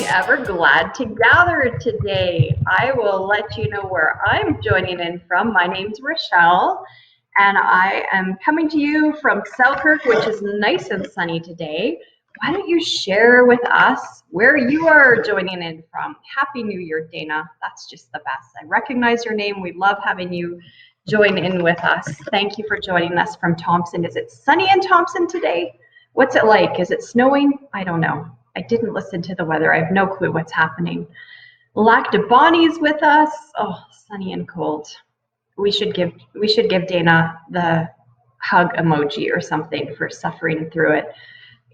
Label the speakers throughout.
Speaker 1: ever glad to gather today. I will let you know where I'm joining in from. My name's Rochelle, and I am coming to you from Selkirk, which is nice and sunny today. Why don't you share with us where you are joining in from? Happy New Year, Dana. That's just the best. I recognize your name. We love having you join in with us. Thank you for joining us from Thompson. Is it sunny in Thompson today? What's it like? Is it snowing? I don't know. I didn't listen to the weather. I have no clue what's happening. Lactabani's with us. Oh, sunny and cold. We should give Dana the hug emoji or something for suffering through it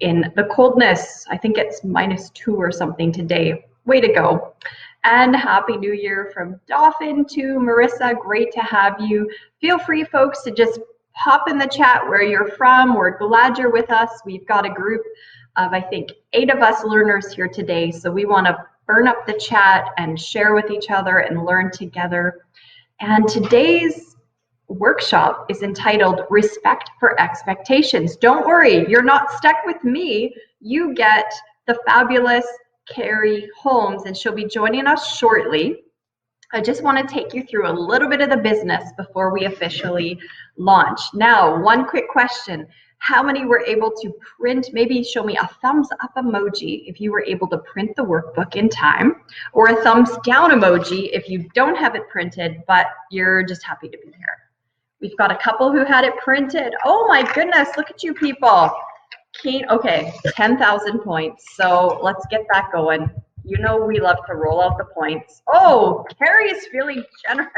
Speaker 1: in the coldness. I think it's -2 or something today. Way to go. And Happy New Year from Dauphin to Marissa. Great to have you. Feel free, folks, to just hop in the chat where you're from. We're glad you're with us. We've got a group of, I think, 8 of us learners here today. So we want to burn up the chat and share with each other and learn together. And today's workshop is entitled Respect for Expectations. Don't worry, you're not stuck with me. You get the fabulous Carrie Holmes, and she'll be joining us shortly. I just want to take you through a little bit of the business before we officially launch. Now, one quick question. How many were able to print? Maybe show me a thumbs up emoji if you were able to print the workbook in time, or a thumbs down emoji if you don't have it printed, but you're just happy to be here. We've got a couple who had it printed. Oh my goodness, look at you people. Keen, okay, 10,000 points. So let's get that going. You know we love to roll out the points. Oh, Carrie is feeling generous.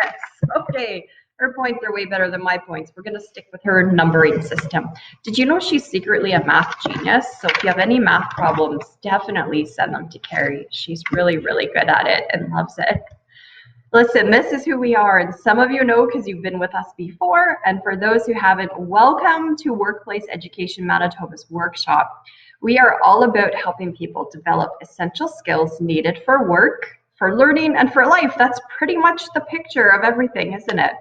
Speaker 1: Okay, her points are way better than my points. We're gonna stick with her numbering system. Did you know she's secretly a math genius? So if you have any math problems, definitely send them to Carrie. She's really, really good at it and loves it. Listen, this is who we are, and some of you know because you've been with us before, and for those who haven't, welcome to Workplace Education Manitoba's workshop. We are all about helping people develop essential skills needed for work, for learning, and for life. That's pretty much the picture of everything, isn't it?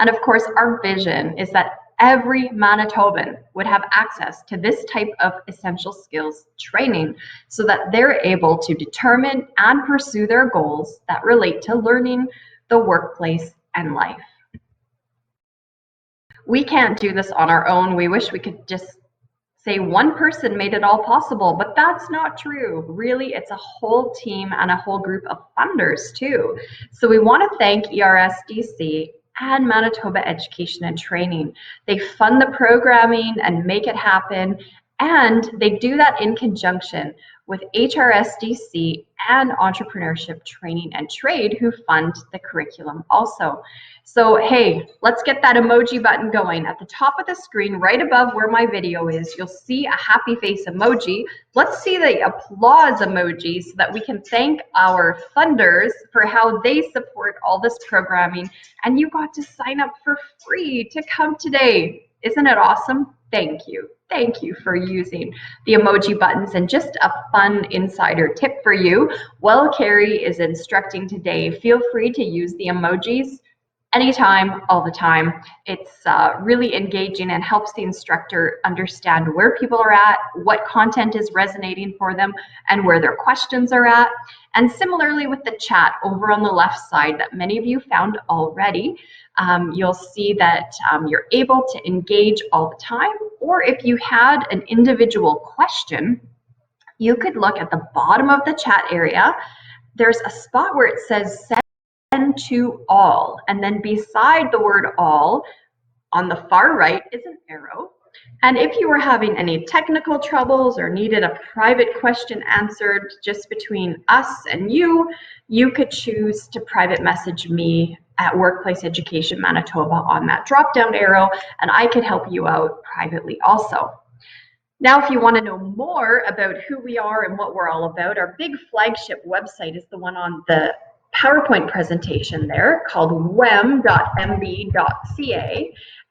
Speaker 1: And of course, our vision is that every Manitoban would have access to this type of essential skills training so that they're able to determine and pursue their goals that relate to learning, the workplace, and life. We can't do this on our own. We wish we could just say one person made it all possible, but that's not true. Really, it's a whole team and a whole group of funders too. So we want to thank ERSDC and Manitoba Education and Training. They fund the programming and make it happen, and they do that in conjunction with HRSDC and Entrepreneurship Training and Trade, who fund the curriculum also. So hey, let's get that emoji button going. At the top of the screen, right above where my video is, you'll see a happy face emoji. Let's see the applause emoji so that we can thank our funders for how they support all this programming. And you got to sign up for free to come today. Isn't it awesome? Thank you. Thank you for using the emoji buttons. And just a fun insider tip for you, while Carrie is instructing today, feel free to use the emojis anytime, all the time. It's really engaging and helps the instructor understand where people are at, what content is resonating for them, and where their questions are at. And similarly with the chat over on the left side that many of you found already, you'll see that you're able to engage all the time, or if you had an individual question, you could look at the bottom of the chat area. There's a spot where it says send to all, and then beside the word all on the far right is an arrow. And if you were having any technical troubles or needed a private question answered just between us and you could choose to private message me at Workplace Education Manitoba on that drop down arrow, and I could help you out privately also. Now, if you want to know more about who we are and what we're all about, our big flagship website is the one on the PowerPoint presentation there, called wem.mb.ca.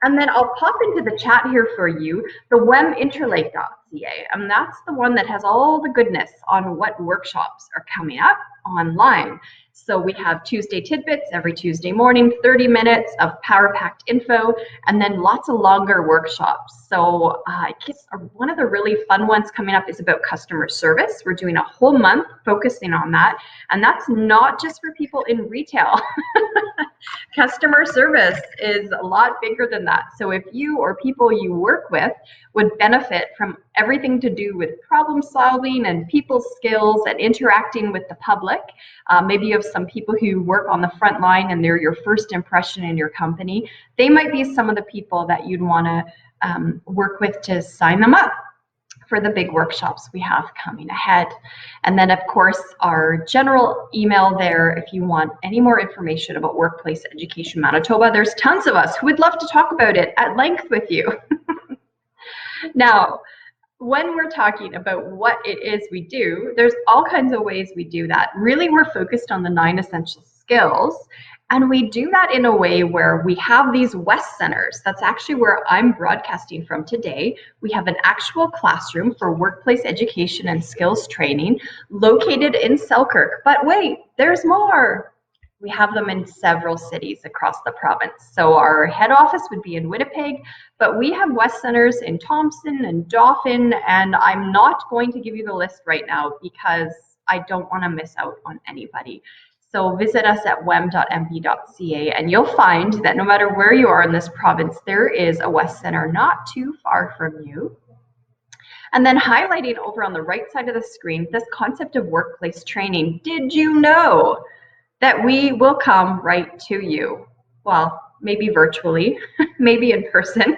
Speaker 1: And then I'll pop into the chat here for you the weminterlake.ca, and that's the one that has all the goodness on what workshops are coming up online. So we have Tuesday Tidbits every Tuesday morning, 30 minutes of power-packed info, and then lots of longer workshops. So I guess one of the really fun ones coming up is about customer service. We're doing a whole month focusing on that, and that's not just for people in retail. Customer service is a lot bigger than that. So if you or people you work with would benefit from everything to do with problem solving and people skills and interacting with the public, maybe you have some people who work on the front line and they're your first impression in your company, they might be some of the people that you'd want to work with to sign them up for the big workshops we have coming ahead. And then of course our general email there if you want any more information about Workplace Education Manitoba. There's tons of us who would love to talk about it at length with you. Now, when we're talking about what it is we do, there's all kinds of ways we do that. Really, we're focused on the 9 essential skills. And we do that in a way where we have these West Centers. That's actually where I'm broadcasting from today. We have an actual classroom for workplace education and skills training located in Selkirk. But wait, there's more. We have them in several cities across the province. So our head office would be in Winnipeg, but we have West Centers in Thompson and Dauphin, and I'm not going to give you the list right now because I don't want to miss out on anybody. So visit us at wem.mp.ca and you'll find that no matter where you are in this province, there is a West Centre not too far from you. And then highlighting over on the right side of the screen, this concept of workplace training. Did you know that we will come right to you? Well, maybe virtually, maybe in person,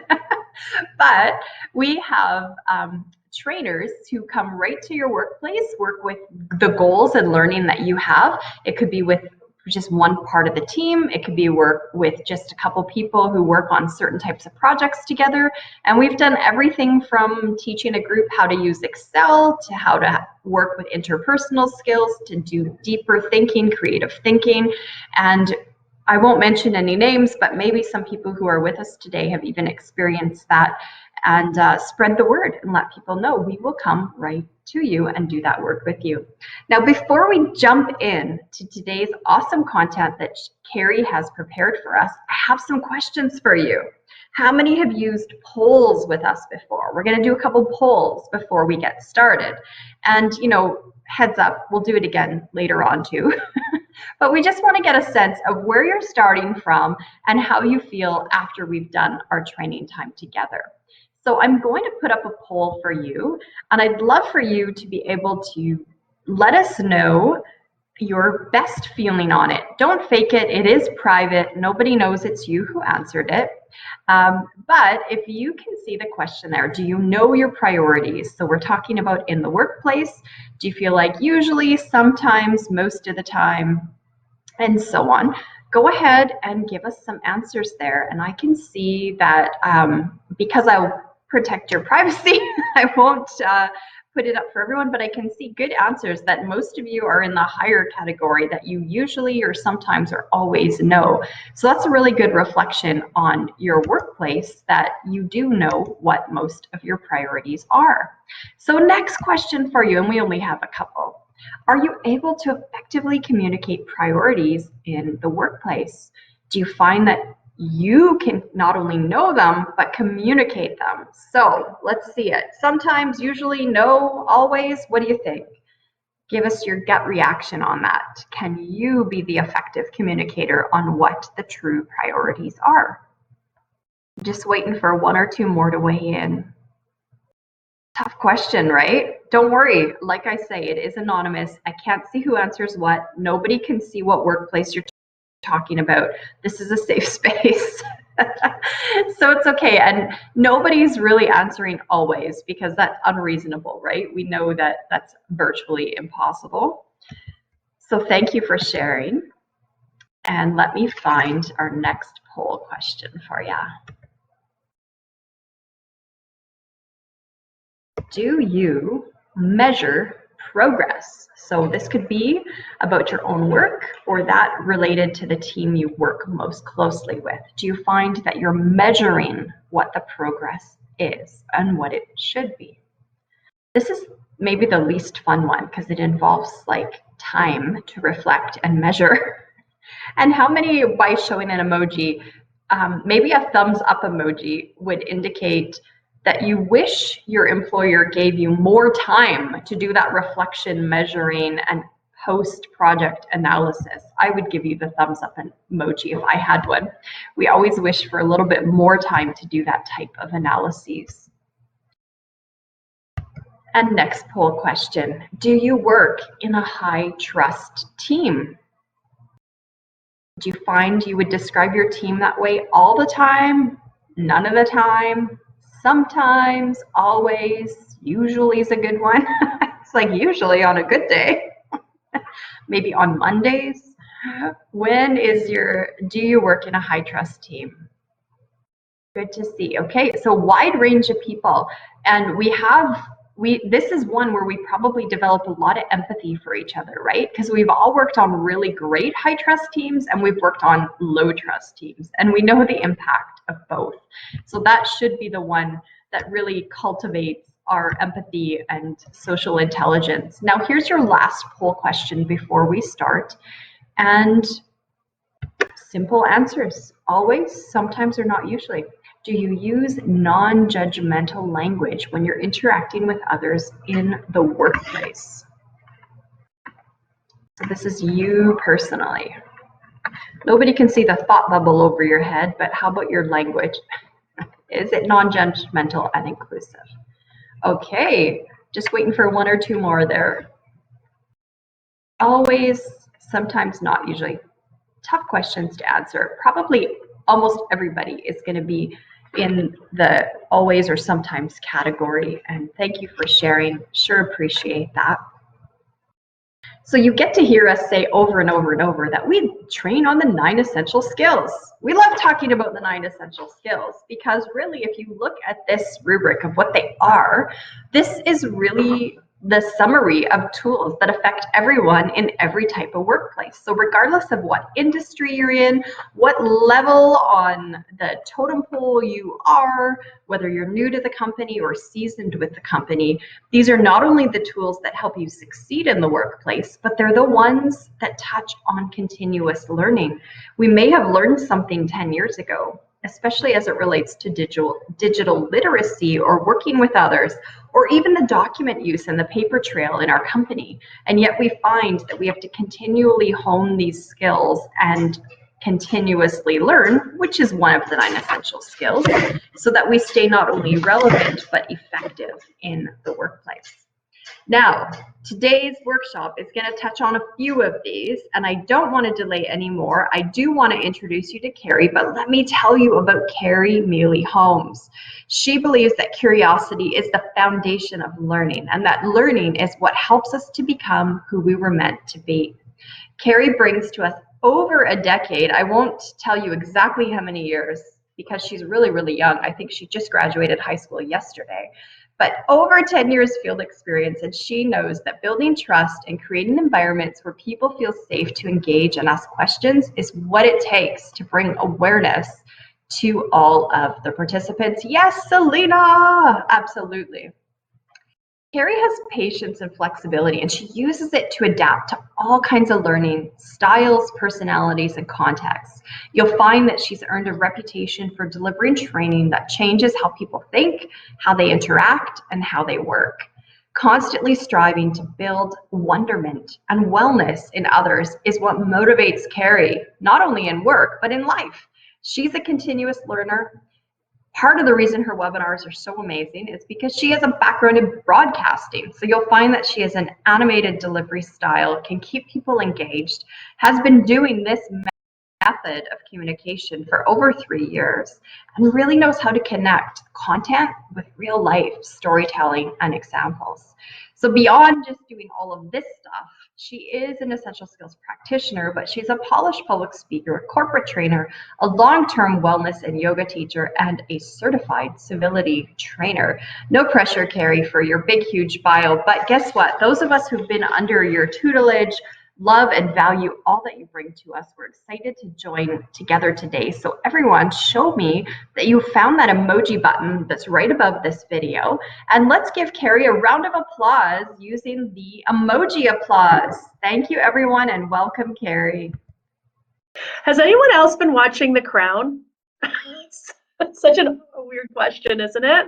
Speaker 1: but we have trainers who come right to your workplace, work with the goals and learning that you have. It could be with just one part of the team. It could be work with just a couple people who work on certain types of projects together. And we've done everything from teaching a group how to use Excel to how to work with interpersonal skills to do deeper thinking, creative thinking. And I won't mention any names, but maybe some people who are with us today have even experienced that. And spread the word and let people know we will come right to you and do that work with you. Now, before we jump in to today's awesome content that Carrie has prepared for us, I have some questions for you. How many have used polls with us before? We're going to do a couple polls before we get started. And, you know, heads up, we'll do it again later on too. But we just want to get a sense of where you're starting from and how you feel after we've done our training time together. So I'm going to put up a poll for you, and I'd love for you to be able to let us know your best feeling on it. Don't fake it. It is private. Nobody knows it's you who answered it. But if you can see the question there, do you know your priorities? So we're talking about in the workplace. Do you feel like usually, sometimes, most of the time, and so on? Go ahead and give us some answers there. And I can see that because I'll protect your privacy, I won't put it up for everyone, but I can see good answers that most of you are in the higher category that you usually or sometimes or always know. So that's a really good reflection on your workplace that you do know what most of your priorities are. So next question for you, and we only have a couple. Are you able to effectively communicate priorities in the workplace? Do you find that you can not only know them, but communicate them? So let's see it. Sometimes, usually, no, always. What do you think? Give us your gut reaction on that. Can you be the effective communicator on what the true priorities are? Just waiting for one or two more to weigh in. Tough question, right? Don't worry. Like I say, it is anonymous. I can't see who answers what. Nobody can see what workplace you're talking about. This is a safe space. So it's okay. And nobody's really answering always because that's unreasonable, right? We know that that's virtually impossible. So thank you for sharing. And let me find our next poll question for you. Do you measure progress? So this could be about your own work or that related to the team you work most closely with. Do you find that you're measuring what the progress is and what it should be? This is maybe the least fun one because it involves like time to reflect and measure. And how many, by showing an emoji, maybe a thumbs up emoji would indicate that you wish your employer gave you more time to do that reflection, measuring, and post-project analysis. I would give you the thumbs up emoji if I had one. We always wish for a little bit more time to do that type of analyses. And next poll question, do you work in a high trust team? Do you find you would describe your team that way all the time, none of the time, sometimes, always, usually is a good one? It's like usually on a good day, maybe on Mondays. Do you work in a high trust team? Good to see. Okay, so wide range of people. And this is one where we probably develop a lot of empathy for each other, right? Because we've all worked on really great high trust teams and we've worked on low trust teams, and we know the impact of both. So that should be the one that really cultivates our empathy and social intelligence. Now, here's your last poll question before we start. And simple answers, always, sometimes, or not usually. Do you use non-judgmental language when you're interacting with others in the workplace? So this is you personally. Nobody can see the thought bubble over your head, but how about your language? Is it non-judgmental and inclusive? Okay, just waiting for one or two more there. Always, sometimes, not usually. Tough questions to answer. Probably almost everybody is going to be in the always or sometimes category, and thank you for sharing. Sure appreciate that. So you get to hear us say over and over and over that we train on the 9 essential skills. We love talking about the 9 essential skills because really, if you look at this rubric of what they are, this is really the summary of tools that affect everyone in every type of workplace. So regardless of what industry you're in, what level on the totem pole you are, whether you're new to the company or seasoned with the company, these are not only the tools that help you succeed in the workplace, but they're the ones that touch on continuous learning. We may have learned something 10 years ago, especially as it relates to digital literacy or working with others, or even the document use and the paper trail in our company. And yet we find that we have to continually hone these skills and continuously learn, which is one of the 9 essential skills, so that we stay not only relevant, but effective in the workplace. Now, today's workshop is going to touch on a few of these, and I don't want to delay anymore. I do want to introduce you to Carrie, but let me tell you about Carrie Mealy-Holmes. She believes that curiosity is the foundation of learning, and that learning is what helps us to become who we were meant to be. Carrie brings to us over a decade. I won't tell you exactly how many years because she's really, really young. I think she just graduated high school yesterday. But over 10 years field experience, and she knows that building trust and creating environments where people feel safe to engage and ask questions is what it takes to bring awareness to all of the participants. Yes, Selena, absolutely. Carrie has patience and flexibility, and she uses it to adapt to all kinds of learning styles, personalities, and contexts. You'll find that she's earned a reputation for delivering training that changes how people think, how they interact, and how they work. Constantly striving to build wonderment and wellness in others is what motivates Carrie, not only in work, but in life. She's a continuous learner. Part of the reason her webinars are so amazing is because she has a background in broadcasting. So you'll find that she has an animated delivery style, can keep people engaged, has been doing this method of communication for over 3 years, and really knows how to connect content with real life storytelling and examples. So beyond just doing all of this stuff, she is an essential skills practitioner, but she's a polished public speaker, a corporate trainer, a long-term wellness and yoga teacher, and a certified civility trainer. No pressure, Carrie, for your big, huge bio, but guess what? Those of us who've been under your tutelage, love and value all that you bring to us. We're excited to join together today. So everyone, show me that you found that emoji button that's right above this video. And let's give Carrie a round of applause using the emoji applause. Thank you, everyone, and welcome, Carrie.
Speaker 2: Has anyone else been watching The Crown? Such a weird question, isn't it?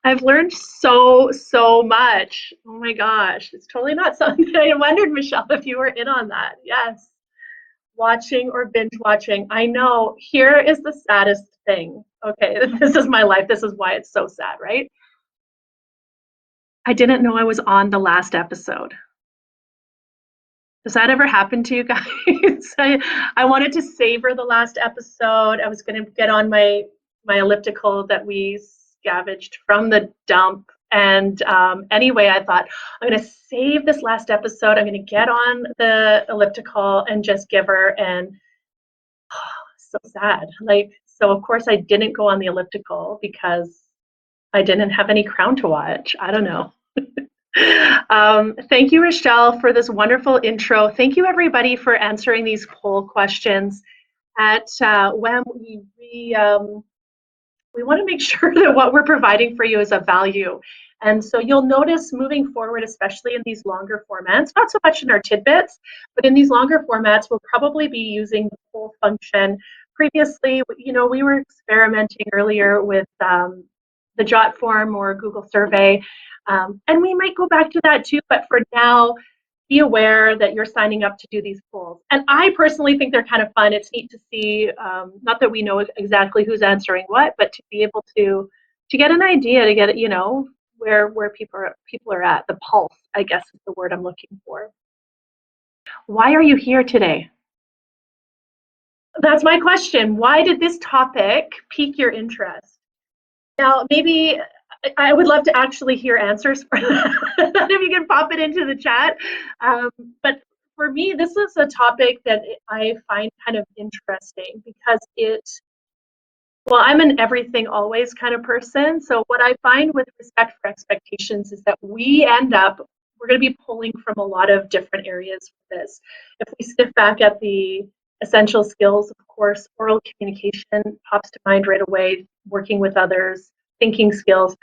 Speaker 2: I've learned so much. Oh my gosh, it's totally not something I wondered, Michelle, if you were in on that. Yes, watching or binge watching. I know. Here is the saddest thing. Okay, this is my life. This is why it's so sad, right? I didn't know I was on the last episode. Does that ever happen to you guys? I wanted to savor the last episode. I was going to get on my elliptical that we scavenged from the dump. And anyway, I thought, I'm going to save this last episode. I'm going to get on the elliptical and just give her. And so sad. So of course I didn't go on the elliptical because I didn't have any Crown to watch. I don't know. Thank you, Rochelle, for this wonderful intro. Thank you, everybody, for answering these poll questions. At WEM, we want to make sure that what we're providing for you is of value. And so you'll notice moving forward, especially in these longer formats, not so much in our tidbits, but in these longer formats, we'll probably be using the poll function. Previously, we were experimenting earlier with the Jot form or Google survey. And we might go back to that too, but for now, be aware that you're signing up to do these polls. And I personally think they're kind of fun. It's neat to see, not that we know exactly who's answering what, but to be able to get an idea, to get, where people are at, the pulse, I guess is the word I'm looking for. Why are you here today? That's my question. Why did this topic pique your interest? Now, maybe I would love to actually hear answers for that. If you can pop it into the chat. But for me, this is a topic that I find kind of interesting because I'm an everything always kind of person. So what I find with respect for expectations is that we're going to be pulling from a lot of different areas for this. If we sniff back at the essential skills, of course, oral communication pops to mind right away, working with others, thinking skills.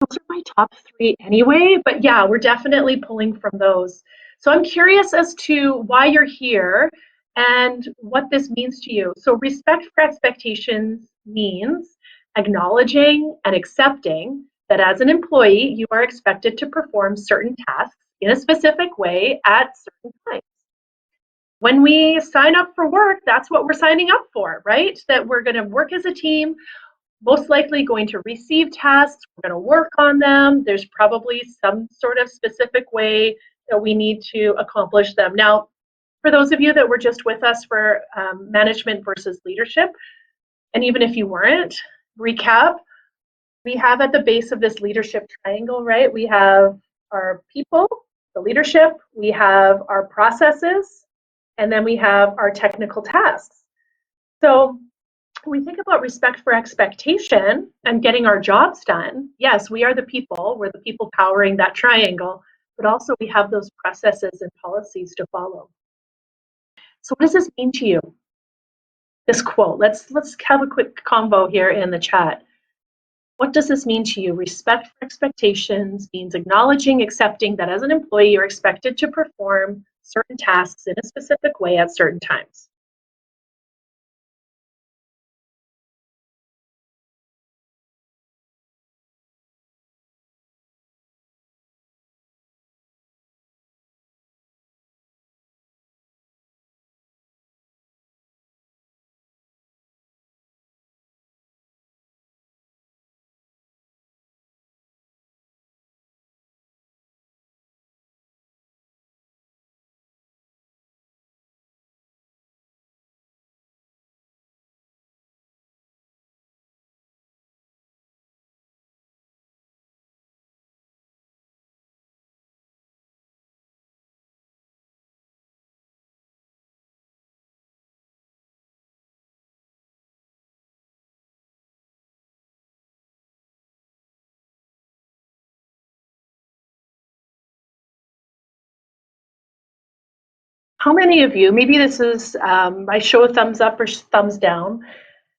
Speaker 2: Those are my top 3 anyway, but yeah, we're definitely pulling from those. So I'm curious as to why you're here and what this means to you. So respect for expectations means acknowledging and accepting that as an employee, you are expected to perform certain tasks in a specific way at certain times. When we sign up for work, that's what we're signing up for, right? That we're going to work as a team, most likely going to receive tasks, we're going to work on them. There's probably some sort of specific way that we need to accomplish them. Now, for those of you that were just with us for management versus leadership, and even if you weren't, recap, we have at the base of this leadership triangle, right? We have our people, the leadership, we have our processes, and then we have our technical tasks. So when we think about respect for expectation and getting our jobs done, yes, we are the people, we're the people powering that triangle, but also we have those processes and policies to follow. So what does this mean to you? This quote, let's have a quick convo here in the chat. What does this mean to you? Respect for expectations means acknowledging, accepting that as an employee, you're expected to perform certain tasks in a specific way at certain times. How many of you, maybe this is, I show a thumbs up or thumbs down,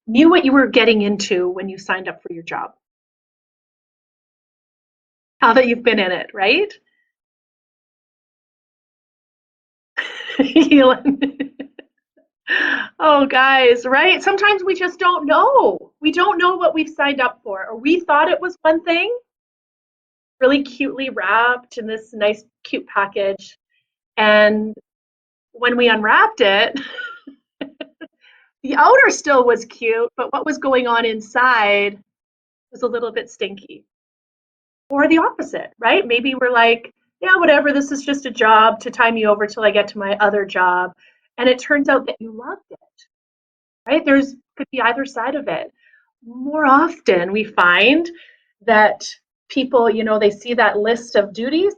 Speaker 2: knew what you were getting into when you signed up for your job? Now that you've been in it, right? Oh, guys, right? Sometimes we just don't know. We don't know what we've signed up for, or we thought it was one thing, really cutely wrapped in this nice, cute package. And when we unwrapped it, the outer still was cute, but what was going on inside was a little bit stinky. Or the opposite, right? Maybe we're like, yeah, whatever, this is just a job to tie me over till I get to my other job. And it turns out that you loved it, right? There's could be either side of it. More often we find that people, they see that list of duties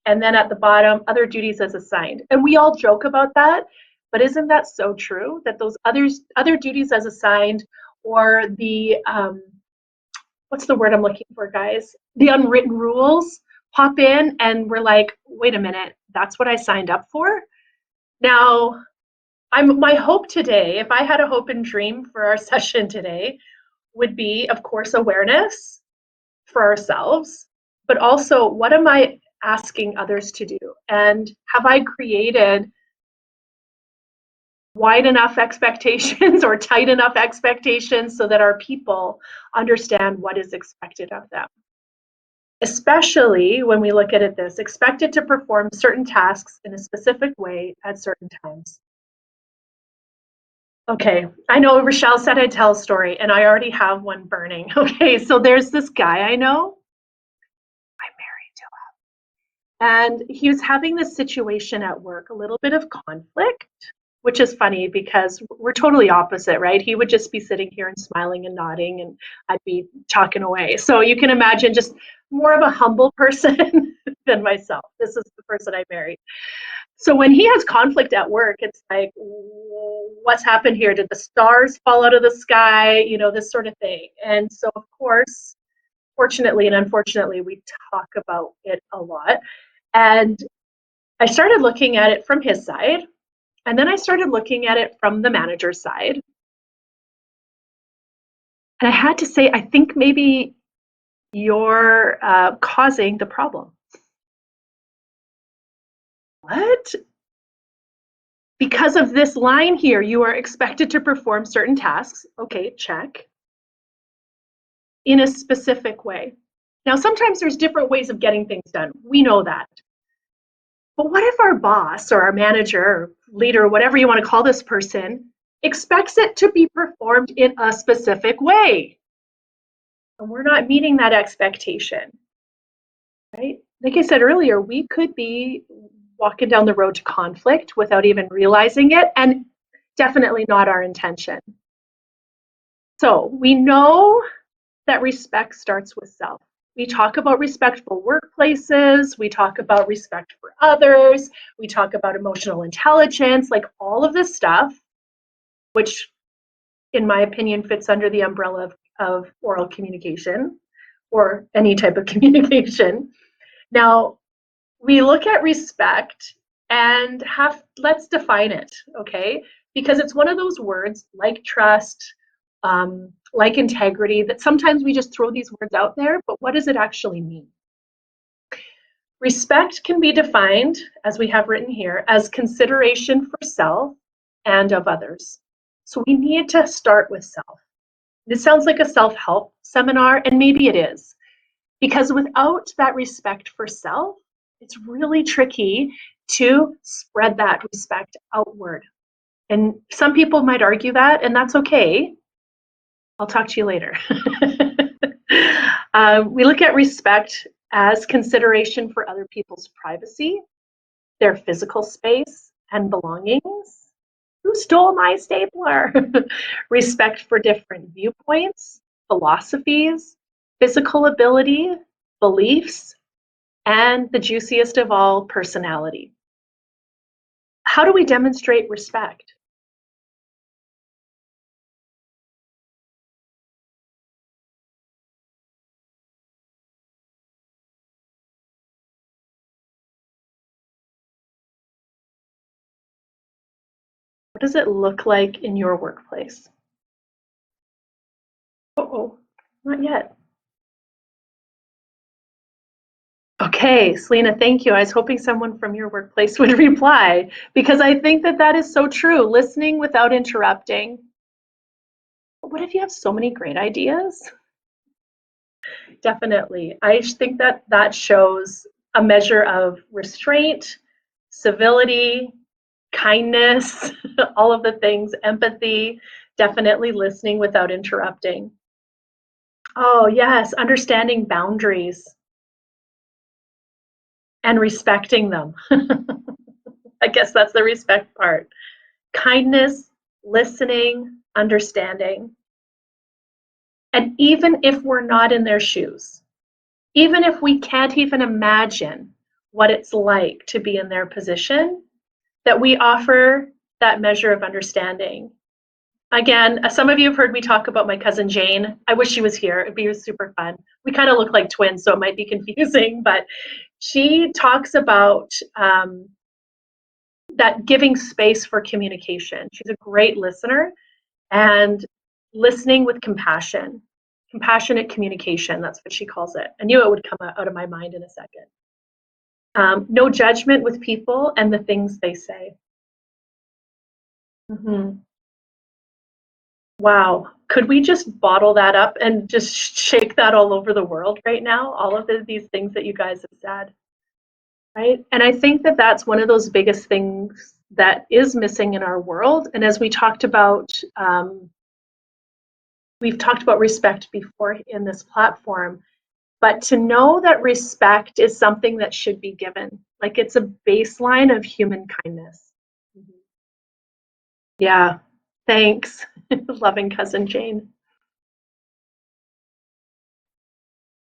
Speaker 2: and then at the bottom, other duties as assigned. And we all joke about that, but isn't that so true that those other duties as assigned or the what's the word I'm looking for, guys? The unwritten rules pop in and we're like, wait a minute, that's what I signed up for? Now, my hope today, if I had a hope and dream for our session today, would be, of course, awareness for ourselves, but also what am I asking others to do? And have I created wide enough expectations or tight enough expectations so that our people understand what is expected of them? Especially when we look at it this, expected to perform certain tasks in a specific way at certain times. Okay, I know Rochelle said I'd tell a story, and I already have one burning. Okay, so there's this guy I know, I'm married to him, and he was having this situation at work, a little bit of conflict, which is funny because we're totally opposite, right? He would just be sitting here and smiling and nodding, and I'd be talking away. So you can imagine just more of a humble person than myself. This is the person I married. So when he has conflict at work, it's like, what's happened here? Did the stars fall out of the sky? This sort of thing. And so, of course, fortunately and unfortunately, we talk about it a lot. And I started looking at it from his side. And then I started looking at it from the manager's side. And I had to say, I think maybe you're causing the problem. What? Because of this line here, you are expected to perform certain tasks. Okay, check. In a specific way. Now, sometimes there's different ways of getting things done. We know that. But what if our boss or our manager or leader, whatever you want to call this person, expects it to be performed in a specific way? And we're not meeting that expectation, right? Like I said earlier, we could be walking down the road to conflict without even realizing it, and definitely not our intention. So we know that respect starts with self. We talk about respectful workplaces, we talk about respect for others, we talk about emotional intelligence, like all of this stuff, which in my opinion fits under the umbrella of oral communication or any type of communication. Now, we look at respect and let's define it, okay? Because it's one of those words like trust, like integrity, that sometimes we just throw these words out there, but what does it actually mean? Respect can be defined, as we have written here, as consideration for self and of others. So we need to start with self. This sounds like a self-help seminar, and maybe it is, because without that respect for self, it's really tricky to spread that respect outward. And some people might argue that, and that's okay. I'll talk to you later. We look at respect as consideration for other people's privacy, their physical space and belongings. Who stole my stapler? Respect for different viewpoints, philosophies, physical ability, beliefs, and the juiciest of all, personality. How do we demonstrate respect? What does it look like in your workplace? Uh-oh, not yet. Okay, Selena, thank you. I was hoping someone from your workplace would reply because I think that that is so true. Listening without interrupting. What if you have so many great ideas? Definitely. I think that that shows a measure of restraint, civility, kindness, all of the things, empathy, definitely listening without interrupting. Oh, yes, understanding boundaries and respecting them. I guess that's the respect part. Kindness, listening, understanding. And even if we're not in their shoes, even if we can't even imagine what it's like to be in their position, that we offer that measure of understanding. Again, some of you have heard me talk about my cousin Jane. I wish she was here. It'd be super fun. We kind of look like twins, so it might be confusing, but she talks about that giving space for communication. She's a great listener and listening with compassion, compassionate communication. That's what she calls it. I knew it would come out of my mind in a second. No judgment with people and the things they say. Mm-hmm. Wow. Could we just bottle that up and just shake that all over the world right now? All of these things that you guys have said, right? And I think that that's one of those biggest things that is missing in our world. And as we talked about, we've talked about respect before in this platform, but to know that respect is something that should be given, like it's a baseline of human kindness. Yeah, thanks. Loving cousin Jane.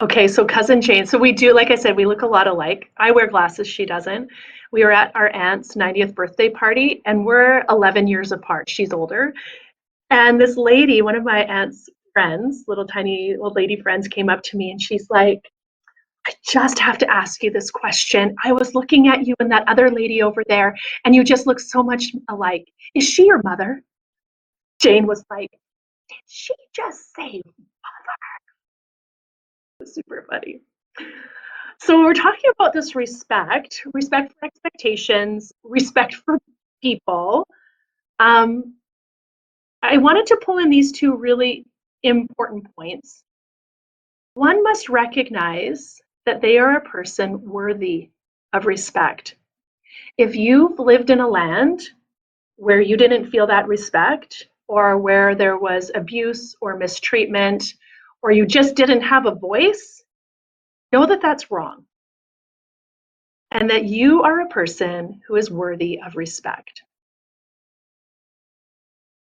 Speaker 2: Okay, so cousin Jane. So we do, like I said, we look a lot alike. I wear glasses, she doesn't. We were at our aunt's 90th birthday party, and we're 11 years apart. She's older. And this lady, one of my aunt's friends, little tiny old lady friends, came up to me and she's like, I just have to ask you this question. I was looking at you and that other lady over there, and you just look so much alike. Is she your mother? Jane was like, did she just say mother? It was super funny. So we're talking about this respect, respect for expectations, respect for people. Um, I wanted to pull in these two really important points. One must recognize that they are a person worthy of respect. If you've lived in a land where you didn't feel that respect, or where there was abuse or mistreatment, or you just didn't have a voice, know that that's wrong. And that you are a person who is worthy of respect.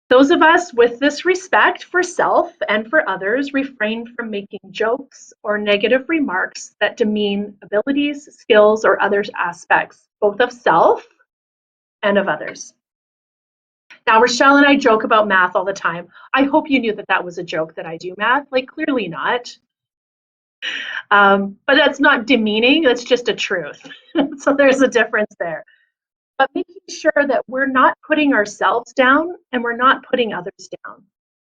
Speaker 2: Those of us with this respect for self and for others refrain from making jokes or negative remarks that demean abilities, skills, or other aspects, both of self and of others. Now, Rochelle and I joke about math all the time. I hope you knew that that was a joke that I do math. Like, clearly not. But that's not demeaning, that's just a truth. So there's a difference there. But making sure that we're not putting ourselves down and we're not putting others down,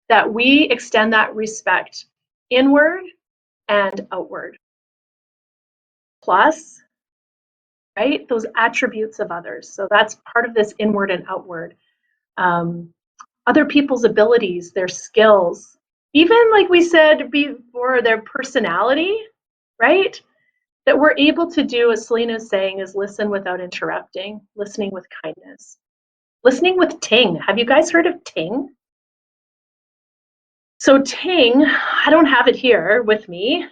Speaker 2: that we extend that respect inward and outward. Plus, right, those attributes of others. So that's part of this inward and outward. Other people's abilities, their skills, even like we said before, their personality, right? That we're able to do, as Selena is saying, is listen without interrupting, listening with kindness. Listening with Ting. Have you guys heard of Ting? So Ting, I don't have it here with me.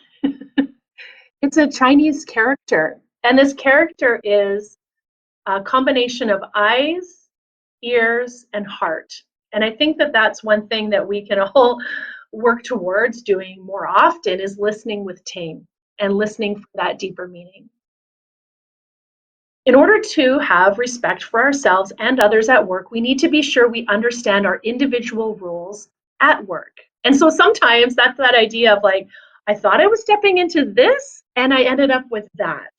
Speaker 2: It's a Chinese character. And this character is a combination of eyes, ears, and heart. And I think that that's one thing that we can all work towards doing more often is listening with Ting and listening for that deeper meaning. In order to have respect for ourselves and others at work, we need to be sure we understand our individual rules at work. And so sometimes that's that idea of like, I thought I was stepping into this and I ended up with that.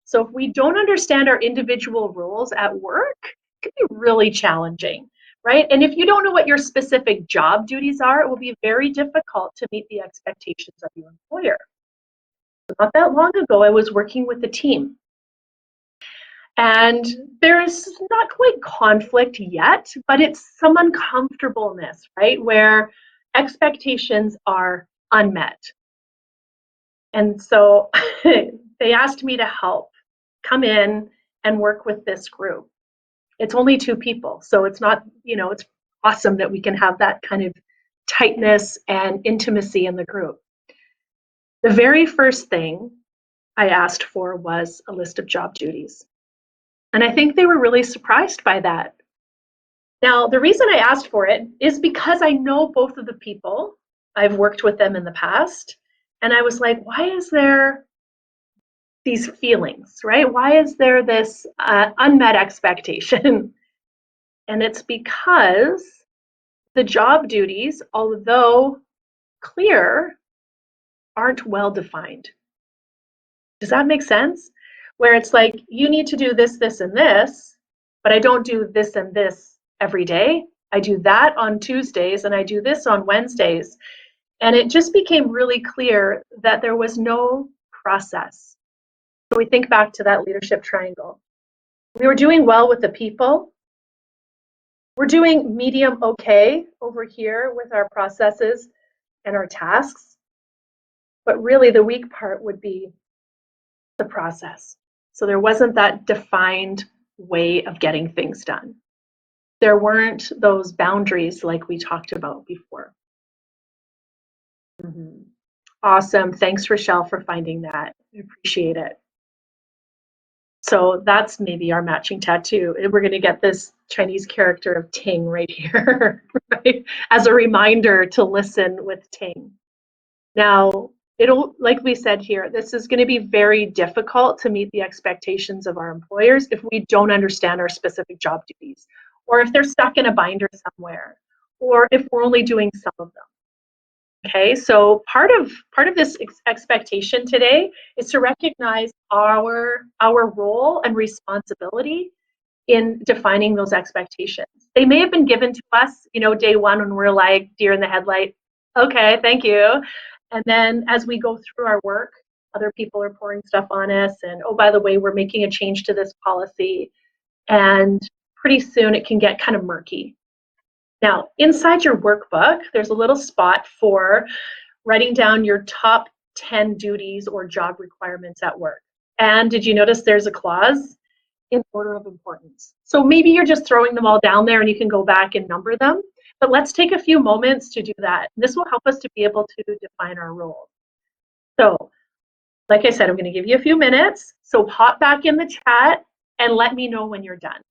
Speaker 2: So if we don't understand our individual rules at work, it can be really challenging. right? And if you don't know what your specific job duties are, it will be very difficult to meet the expectations of your employer. Not that long ago, I was working with a team. And there's not quite conflict yet, but it's some uncomfortableness, right? Where expectations are unmet. And so they asked me to help come in and work with this group. It's only 2 people, so it's not, it's awesome that we can have that kind of tightness and intimacy in the group. The very first thing I asked for was a list of job duties. And I think they were really surprised by that. Now, the reason I asked for it is because I know both of the people. I've worked with them in the past. And I was like, why is there these feelings, right? Why is there this unmet expectation? And it's because the job duties, although clear, aren't well defined. Does that make sense? Where it's like, you need to do this, this, and this, but I don't do this and this every day. I do that on Tuesdays and I do this on Wednesdays. And it just became really clear that there was no process. So we think back to that leadership triangle. We were doing well with the people. We're doing medium okay over here with our processes and our tasks. But really the weak part would be the process. So there wasn't that defined way of getting things done. There weren't those boundaries like we talked about before. Mm-hmm. Awesome. Thanks, Rochelle, for finding that. I appreciate it. So that's maybe our matching tattoo. We're going to get this Chinese character of Ting right here, right? As a reminder to listen with Ting. Now, like we said here, this is going to be very difficult to meet the expectations of our employers if we don't understand our specific job duties, or if they're stuck in a binder somewhere, or if we're only doing some of them. Okay, so part of this expectation today is to recognize our role and responsibility in defining those expectations. They may have been given to us, day one when we're like deer in the headlight. Okay, thank you. And then as we go through our work, other people are pouring stuff on us, and oh, by the way, we're making a change to this policy, and pretty soon it can get kind of murky. Now, inside your workbook, there's a little spot for writing down your top 10 duties or job requirements at work. And did you notice there's a clause? In order of importance. So maybe you're just throwing them all down there and you can go back and number them, but let's take a few moments to do that. This will help us to be able to define our role. So, like I said, I'm going to give you a few minutes. So hop back in the chat and let me know when you're done.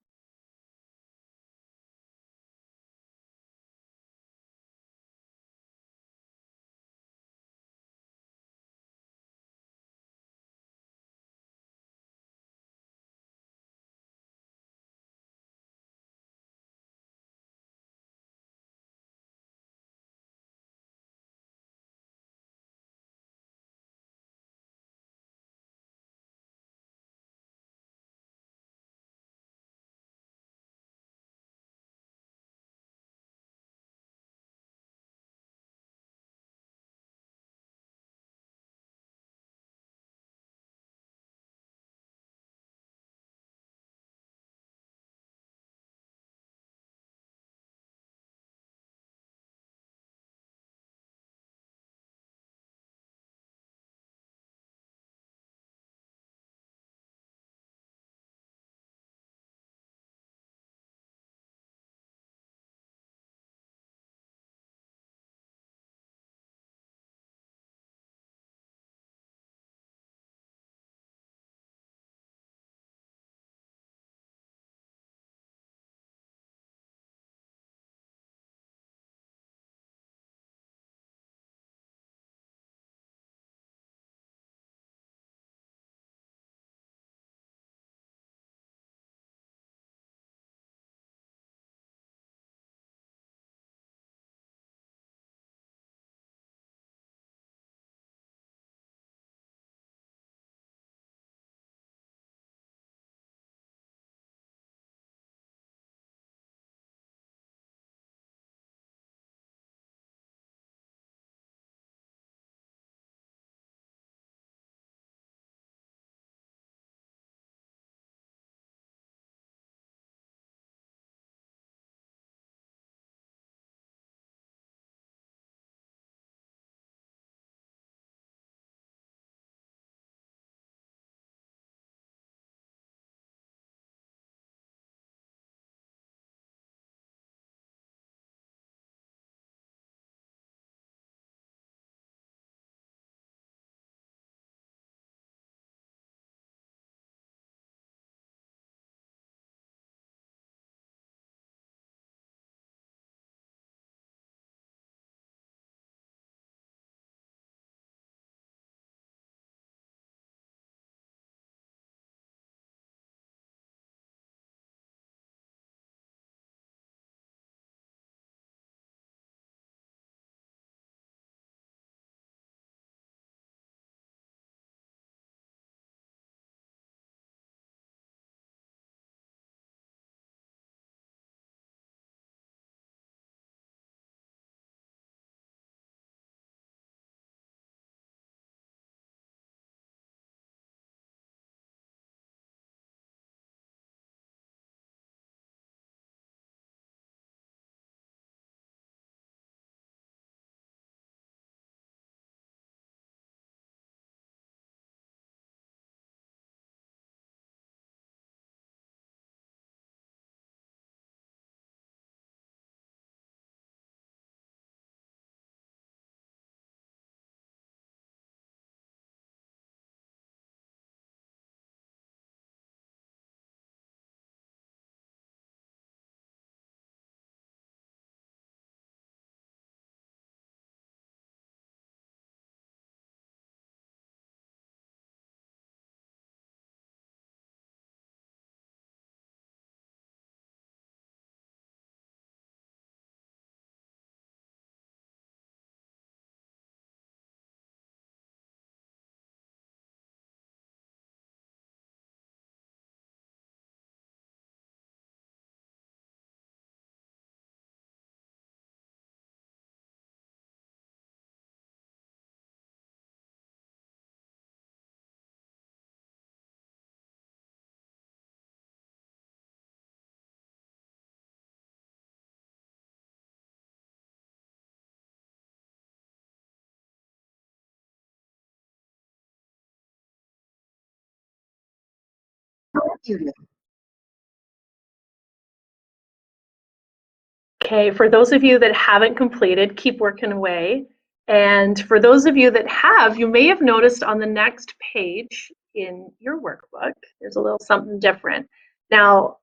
Speaker 2: Okay, for those of you that haven't completed, keep working away. And for those of you that have, you may have noticed on the next page in your workbook, there's a little something different. Now,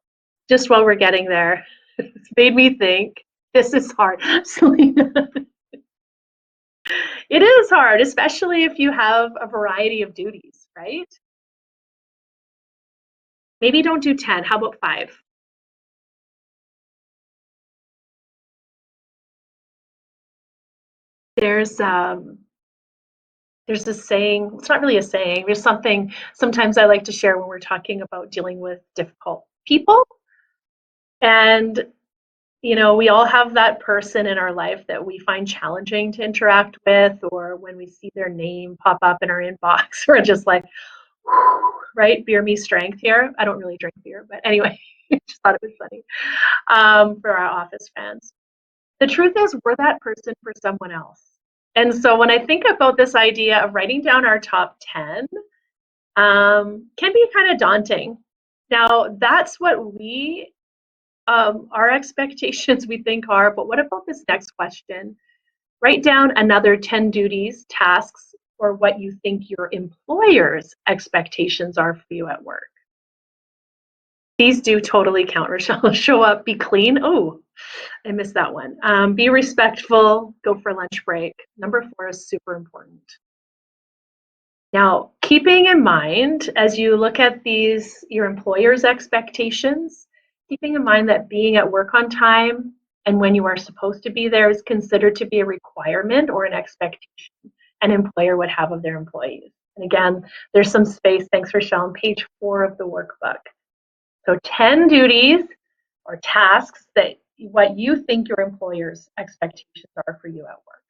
Speaker 2: just while we're getting there, it's made me think, this is hard, Selena. It is hard, especially if you have a variety of duties, right? Maybe don't do 10, how about 5? There's there's a saying, it's not really a saying, there's something sometimes I like to share when we're talking about dealing with difficult people. And, you know, we all have that person in our life that we find challenging to interact with, or when we see their name pop up in our inbox, we're just like, right? Beer me strength here. I don't really drink beer, but anyway, just thought it was funny for our office fans. The truth is, we're that person for someone else. And so when I think about this idea of writing down our top 10, can be kind of daunting. Now, that's what our expectations we think are, but what about this next question? Write down another 10 duties, tasks, or what you think your employer's expectations are for you at work. These do totally count, Rochelle. Show up, be clean. Oh, I missed that one. Be respectful, go for lunch break. Number 4 is super important. Now, keeping in mind, as you look at these, your employer's expectations, keeping in mind that being at work on time and when you are supposed to be there is considered to be a requirement or an expectation an employer would have of their employees. And again, there's some space, thanks Rochelle, on page 4 of the workbook. So 10 duties or tasks that what you think your employer's expectations are for you at work.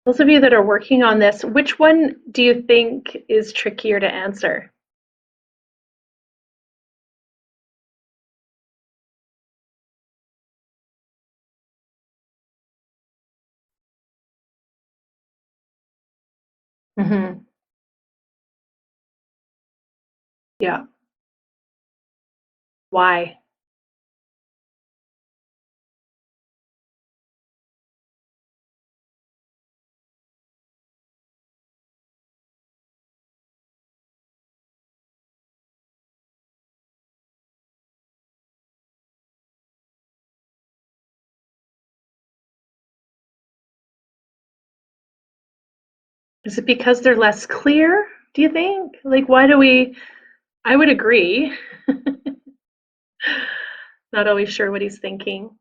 Speaker 2: Those of you that are working on this, which one do you think is trickier to answer? Mm-hmm. Yeah. Why? Is it because they're less clear, do you think? Like, why do we? I would agree. Not always sure what he's thinking.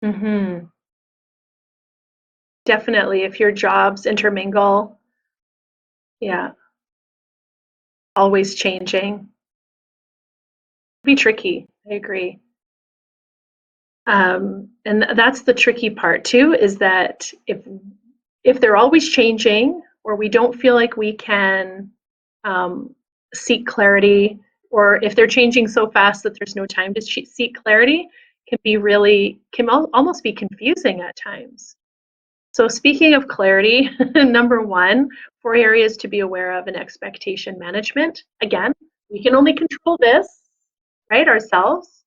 Speaker 2: Mm-hmm. Definitely, if your jobs intermingle, yeah, always changing, be tricky. I agree. And that's the tricky part too, is that if they're always changing, or we don't feel like we can um, seek clarity, or if they're changing so fast that there's no time to seek clarity, can almost be confusing at times. So speaking of clarity, number one, 4 areas to be aware of in expectation management. Again, we can only control this, right, ourselves.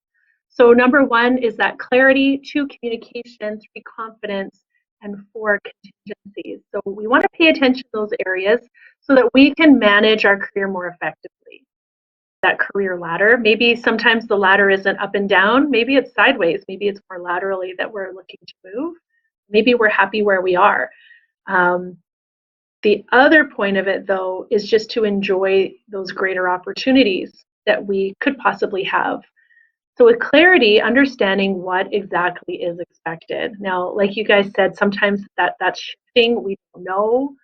Speaker 2: So number one is that clarity, 2, communication, 3, confidence, and 4, contingencies. So we want to pay attention to those areas so that we can manage our career more effectively. That career ladder, maybe sometimes the ladder isn't up and down, maybe it's sideways, maybe it's more laterally that we're looking to move. Maybe we're happy where we are. Um, the other point of it, though, is just to enjoy those greater opportunities that we could possibly have. So, with clarity, understanding what exactly is expected. Now, like you guys said, sometimes that's shifting. We don't know.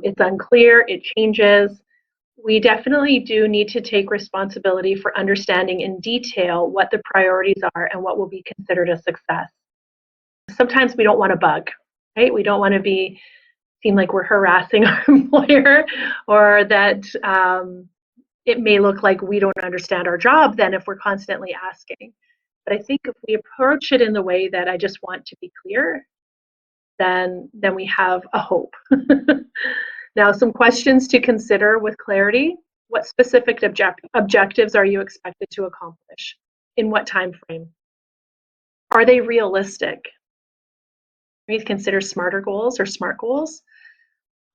Speaker 2: It's unclear. It changes. We definitely do need to take responsibility for understanding in detail what the priorities are and what will be considered a success. Sometimes we don't want to bug, right? We don't want to seem like we're harassing our employer, or that it may look like we don't understand our job then if we're constantly asking. But I think if we approach it in the way that I just want to be clear, then we have a hope. Now, some questions to consider with clarity. What specific objectives are you expected to accomplish? In what time frame? Are they realistic? We consider smarter goals or SMART goals.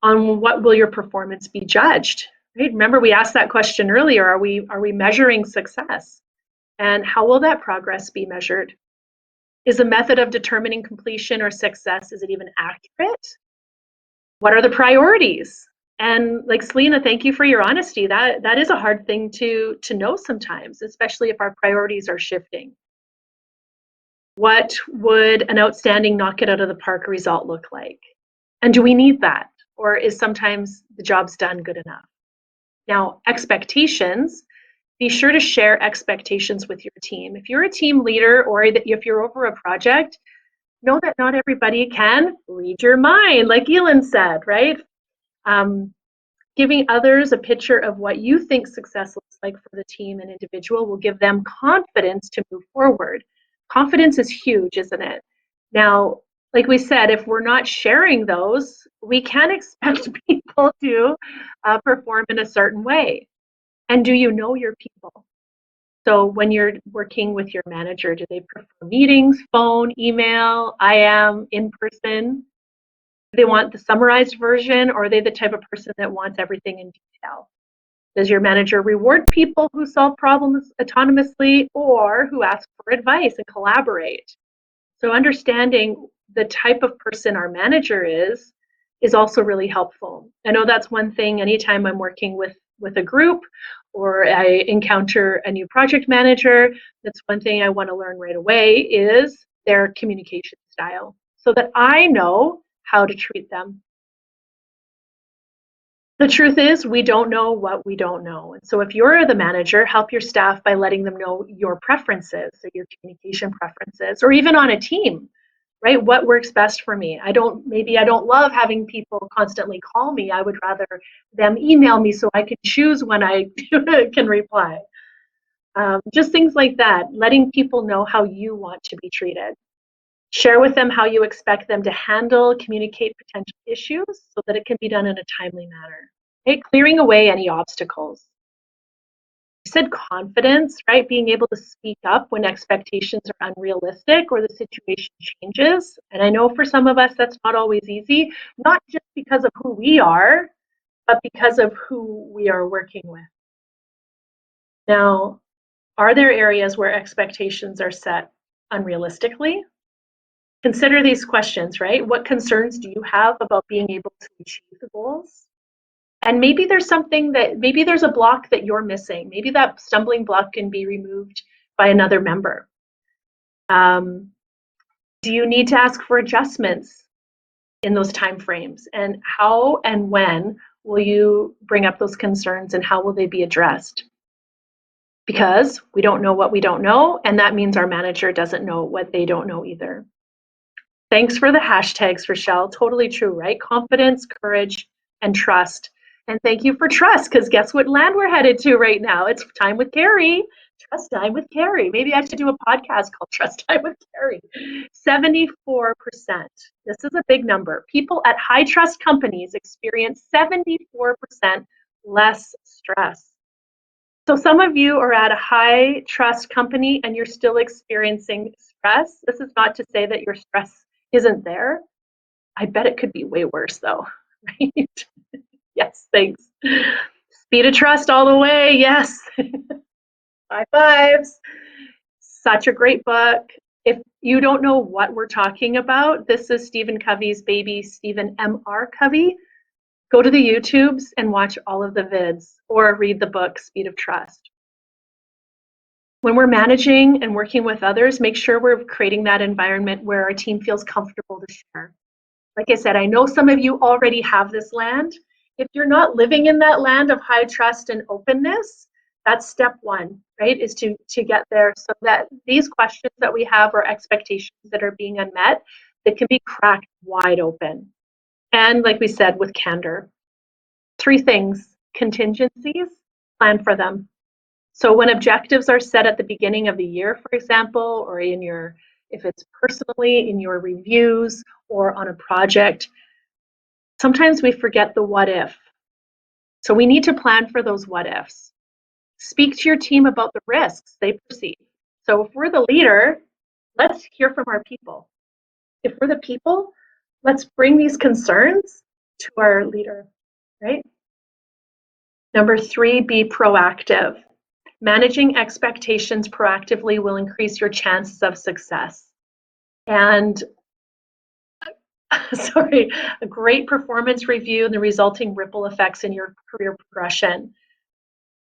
Speaker 2: On what will your performance be judged? Right? Remember, we asked that question earlier. Are we measuring success? And how will that progress be measured? Is a method of determining completion or success, is it even accurate? What are the priorities? And like Selena, thank you for your honesty. That is a hard thing to know sometimes, especially if our priorities are shifting. What would an outstanding knock it out of the park result look like? And do we need that? Or is sometimes the job's done good enough? Now, expectations, be sure to share expectations with your team. If you're a team leader, or if you're over a project, know that not everybody can read your mind, like Elin said, right? Giving others a picture of what you think success looks like for the team and individual will give them confidence to move forward. Confidence is huge, isn't it? Now, like we said, if we're not sharing those, we can expect people to perform in a certain way. And do you know your people? So when you're working with your manager, do they prefer meetings, phone, email, IM, in person? Do they want the summarized version, or are they the type of person that wants everything in detail? Does your manager reward people who solve problems autonomously or who ask for advice and collaborate? So understanding the type of person our manager is also really helpful. I know that's one thing anytime I'm working with a group or I encounter a new project manager, that's one thing I want to learn right away is their communication style so that I know how to treat them. The truth is, we don't know what we don't know. And so if you're the manager, help your staff by letting them know your preferences, so your communication preferences, or even on a team, right? What works best for me? Maybe I don't love having people constantly call me. I would rather them email me so I can choose when I can reply. Just things like that, letting people know how you want to be treated. Share with them how you expect them to handle, communicate potential issues so that it can be done in a timely manner. Okay? Clearing away any obstacles. I said confidence, right? Being able to speak up when expectations are unrealistic or the situation changes. And I know for some of us that's not always easy, not just because of who we are, but because of who we are working with. Now, are there areas where expectations are set unrealistically? Consider these questions, right? What concerns do you have about being able to achieve the goals? And maybe there's a block that you're missing. Maybe that stumbling block can be removed by another member. Do you need to ask for adjustments in those time frames? And how and when will you bring up those concerns and how will they be addressed? Because we don't know what we don't know, and that means our manager doesn't know what they don't know either. Thanks for the hashtags, Rochelle. Totally true, right? Confidence, courage, and trust. And thank you for trust, because guess what land we're headed to right now? It's time with Carrie. Trust time with Carrie. Maybe I should do a podcast called Trust Time with Carrie. 74%. This is a big number. People at high trust companies experience 74% less stress. So some of you are at a high trust company and you're still experiencing stress. This is not to say that your stress isn't there. I bet it could be way worse though, right? Yes, thanks. Speed of Trust all the way, yes. High fives. Such a great book. If you don't know what we're talking about, this is Stephen Covey's baby, Stephen M.R. Covey. Go to the YouTubes and watch all of the vids or read the book, Speed of Trust. When we're managing and working with others, make sure we're creating that environment where our team feels comfortable to share. Like I said, I know some of you already have this land. If you're not living in that land of high trust and openness, that's step one, right? Is to get there so that these questions that we have or expectations that are being unmet, that can be cracked wide open. And like we said, with candor. 3 things: contingencies, plan for them. So when objectives are set at the beginning of the year, for example, or if it's personally in your reviews or on a project, sometimes we forget the what if. So we need to plan for those what ifs. Speak to your team about the risks they perceive. So if we're the leader, let's hear from our people. If we're the people, let's bring these concerns to our leader, right? Number 3, be proactive. Managing expectations proactively will increase your chances of success. And a great performance review and the resulting ripple effects in your career progression.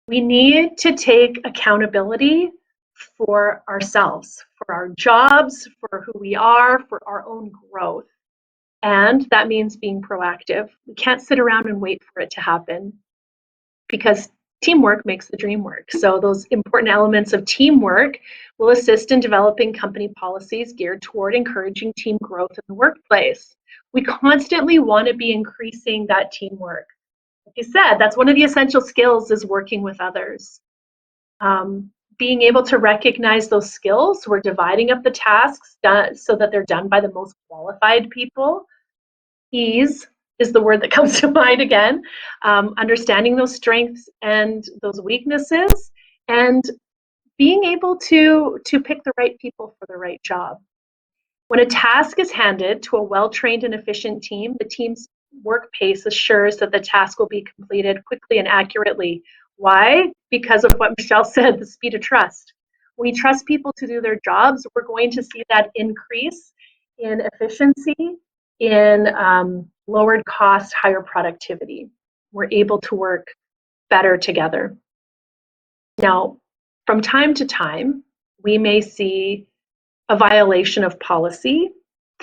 Speaker 2: We need to take accountability for ourselves, for our jobs, for who we are, for our own growth. And that means being proactive. We can't sit around and wait for it to happen, because teamwork makes the dream work. So those important elements of teamwork will assist in developing company policies geared toward encouraging team growth in the workplace. We constantly want to be increasing that teamwork. Like you said, that's one of the essential skills, is working with others. Being able to recognize those skills, we're dividing up the tasks so that they're done by the most qualified people. Ease is the word that comes to mind again. Understanding those strengths and those weaknesses, and being able to pick the right people for the right job. When a task is handed to a well-trained and efficient team, the team's work pace assures that the task will be completed quickly and accurately. Why? Because of what Michelle said, the speed of trust. When we trust people to do their jobs, we're going to see that increase in efficiency, in lowered cost, higher productivity. We're able to work better together. Now, from time to time, we may see a violation of policy,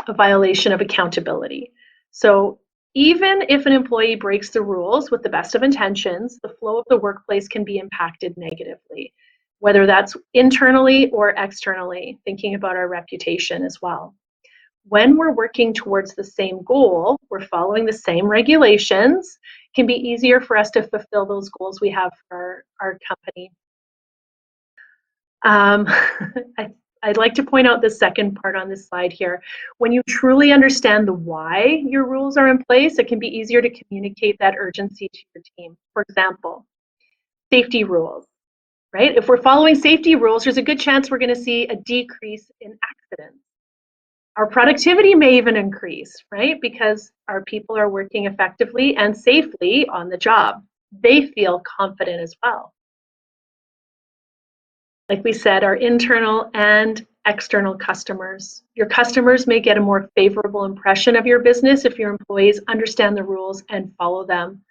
Speaker 2: a violation of accountability. So Even if an employee breaks the rules with the best of intentions, the flow of the workplace can be impacted negatively, whether that's internally or externally, thinking about our reputation as well. When we're working towards the same goal, we're following the same regulations, it can be easier for us to fulfill those goals we have for our company. I'd like to point out the second part on this slide here. When you truly understand the why your rules are in place, it can be easier to communicate that urgency to your team. For example, safety rules, right? If we're following safety rules, there's a good chance we're going to see a decrease in accidents. Our productivity may even increase, right? Because our people are working effectively and safely on the job. They feel confident as well. Like we said, our internal and external customers. Your customers may get a more favorable impression of your business if your employees understand the rules and follow them.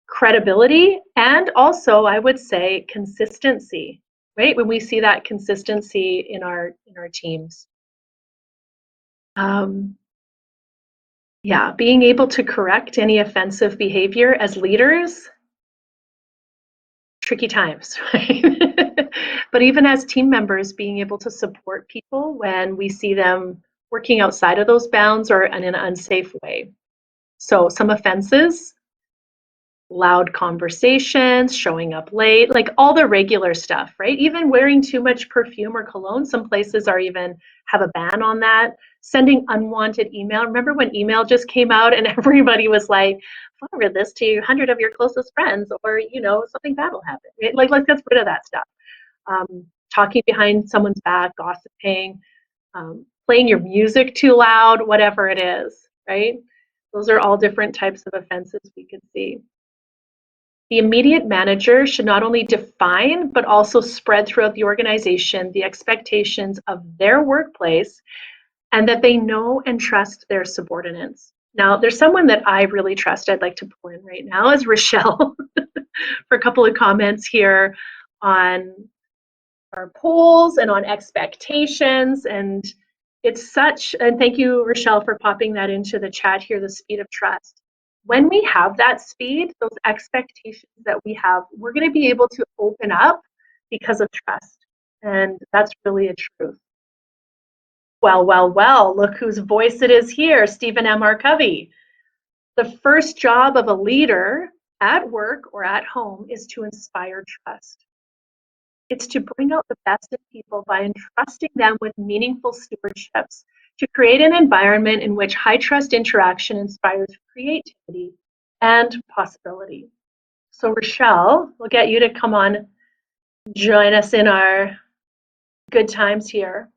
Speaker 2: Credibility and also, I would say, consistency, right? When we see that consistency in our teams. Yeah, being able to correct any offensive behavior as leaders, tricky times, right? But even as team members, being able to support people when we see them working outside of those bounds or in an unsafe way. So some offenses, loud conversations, showing up late, like all the regular stuff, right? Even wearing too much perfume or cologne, some places are even have a ban on that. Sending unwanted email. Remember when email just came out and everybody was like, forward this to 100 of your closest friends, or something bad will happen. Right? Like, let's get rid of that stuff. Talking behind someone's back, gossiping, playing your music too loud, whatever it is, right? Those are all different types of offenses we can see. The immediate manager should not only define, but also spread throughout the organization the expectations of their workplace and that they know and trust their subordinates. Now, there's someone that I really trust I'd like to pull in right now is Rochelle for a couple of comments here on our polls and on expectations. And it's and thank you, Rochelle, for popping that into the chat here, the speed of trust. When we have that speed, those expectations that we have, we're going to be able to open up because of trust. And that's really a truth. Well, look whose voice it is here, Stephen M. R. Covey. The first job of a leader at work or at home is to inspire trust. It's to bring out the best in people by entrusting them with meaningful stewardships, to create an environment in which high trust interaction inspires creativity and possibility. So Rochelle, we'll get you to come on, join us in our good times here.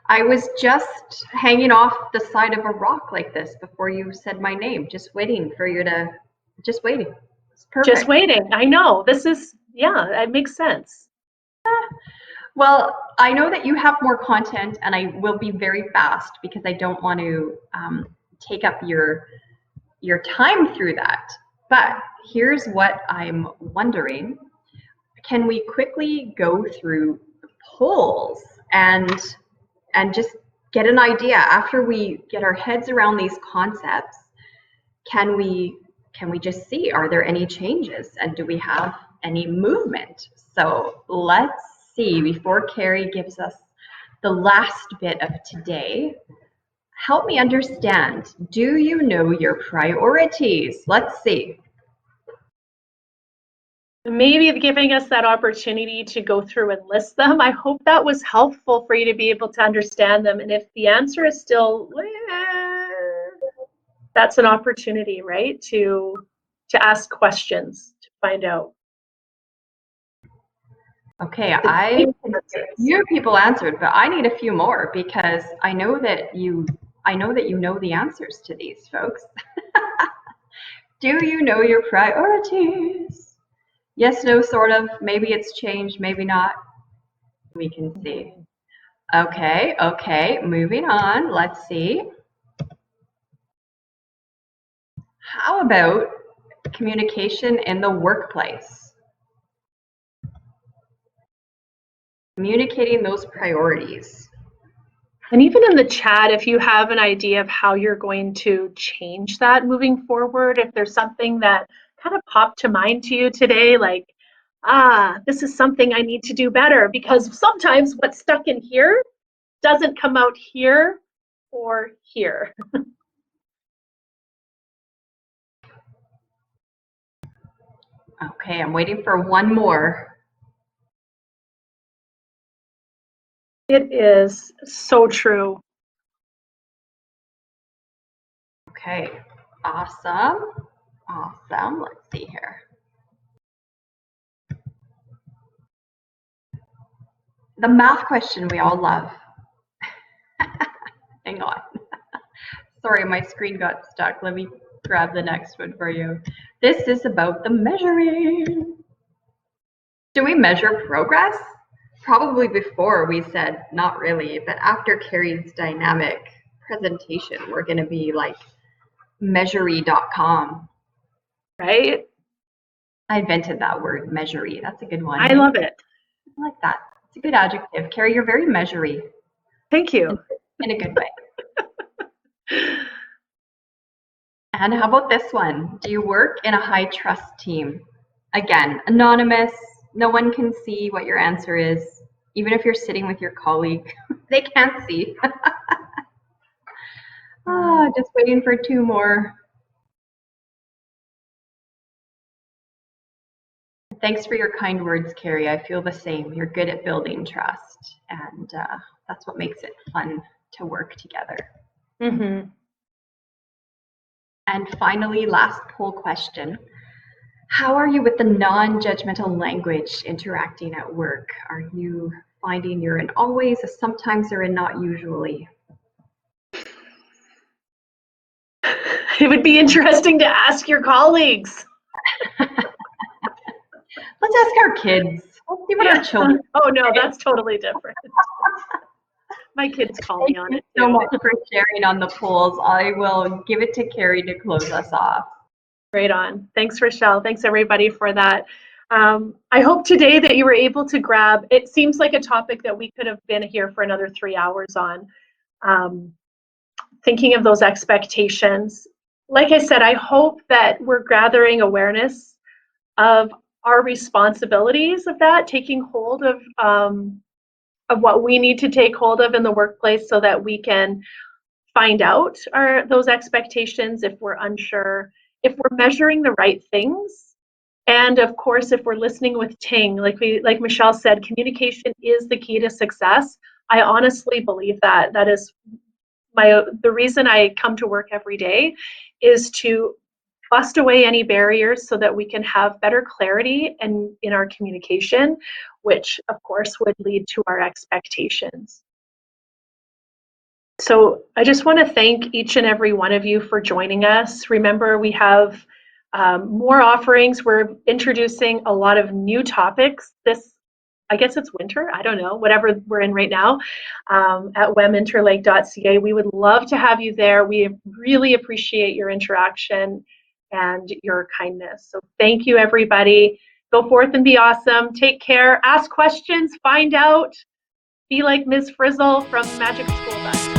Speaker 1: I was just hanging off the side of a rock like this before you said my name, just waiting for you to, just waiting. It's perfect.
Speaker 2: Just waiting. I know. This is, yeah, it makes sense.
Speaker 1: Well, I know that you have more content and I will be very fast because I don't want to take up your time through that. But here's what I'm wondering. Can we quickly go through the polls and just get an idea after we get our heads around these concepts? Can we just see, are there any changes and do we have any movement? So let's see, before Carrie gives us the last bit of today, help me understand, do you know your priorities? Let's see.
Speaker 2: Maybe giving us that opportunity to go through and list them. I hope that was helpful for you to be able to understand them. And if the answer is still, that's an opportunity, right? To ask questions, to find out.
Speaker 1: Okay, a few people answered, but I need a few more because I know that you know the answers to these, folks. Do you know your priorities? Yes, no, sort of. Maybe it's changed, maybe not. We can see. Okay, moving on. Let's see. How about communication in the workplace? Communicating those priorities.
Speaker 2: And even in the chat, if you have an idea of how you're going to change that moving forward, if there's something that kind of popped to mind to you today, like, this is something I need to do better, because sometimes what's stuck in here doesn't come out here or here.
Speaker 1: Okay, I'm waiting for one more.
Speaker 2: It is so true.
Speaker 1: Okay, awesome. Awesome. Let's see here. The math question we all love. Hang on. Sorry, my screen got stuck. Let me grab the next one for you. This is about the measuring. Do we measure progress? Probably before we said not really, but after Carrie's dynamic presentation, we're going to be like measury.com.
Speaker 2: Right?
Speaker 1: I invented that word, measury. That's a good one.
Speaker 2: I love it.
Speaker 1: I like that. It's a good adjective. Carrie, you're very measury.
Speaker 2: Thank you.
Speaker 1: In a good way. And how about this one? Do you work in a high trust team? Again, anonymous. No one can see what your answer is. Even if you're sitting with your colleague, they can't see. Just waiting for two more. Thanks for your kind words, Carrie. I feel the same. You're good at building trust, and that's what makes it fun to work together.
Speaker 2: Mm-hmm.
Speaker 1: And finally, last poll question. How are you with the non-judgmental language interacting at work? Are you finding you're an always, a sometimes, or a not usually?
Speaker 2: It would be interesting to ask your colleagues.
Speaker 1: Let's ask our kids. Let's see what our children.
Speaker 2: Oh no, that's totally different. My kids call me on it too.
Speaker 1: Thank you so much for sharing on the polls. I will give it to Carrie to close us off.
Speaker 2: Great on. Thanks, Rochelle. Thanks everybody for that. I hope today that you were able to grab, it seems like a topic that we could have been here for another 3 hours on. Thinking of those expectations. Like I said, I hope that we're gathering awareness of our responsibilities of that, taking hold of what we need to take hold of in the workplace so that we can find out those expectations if we're unsure, if we're measuring the right things, and of course if we're listening with Ting, like Michelle said, communication is the key to success. I honestly believe that. That is the reason I come to work every day, is to bust away any barriers so that we can have better clarity in our communication, which of course would lead to our expectations. So I just want to thank each and every one of you for joining us. Remember, we have more offerings. We're introducing a lot of new topics I guess it's winter, I don't know, whatever we're in right now, at weminterlake.ca. We would love to have you there. We really appreciate your interaction and your kindness. So thank you, everybody. Go forth and be awesome. Take care. Ask questions. Find out. Be like Ms. Frizzle from Magic School Bus.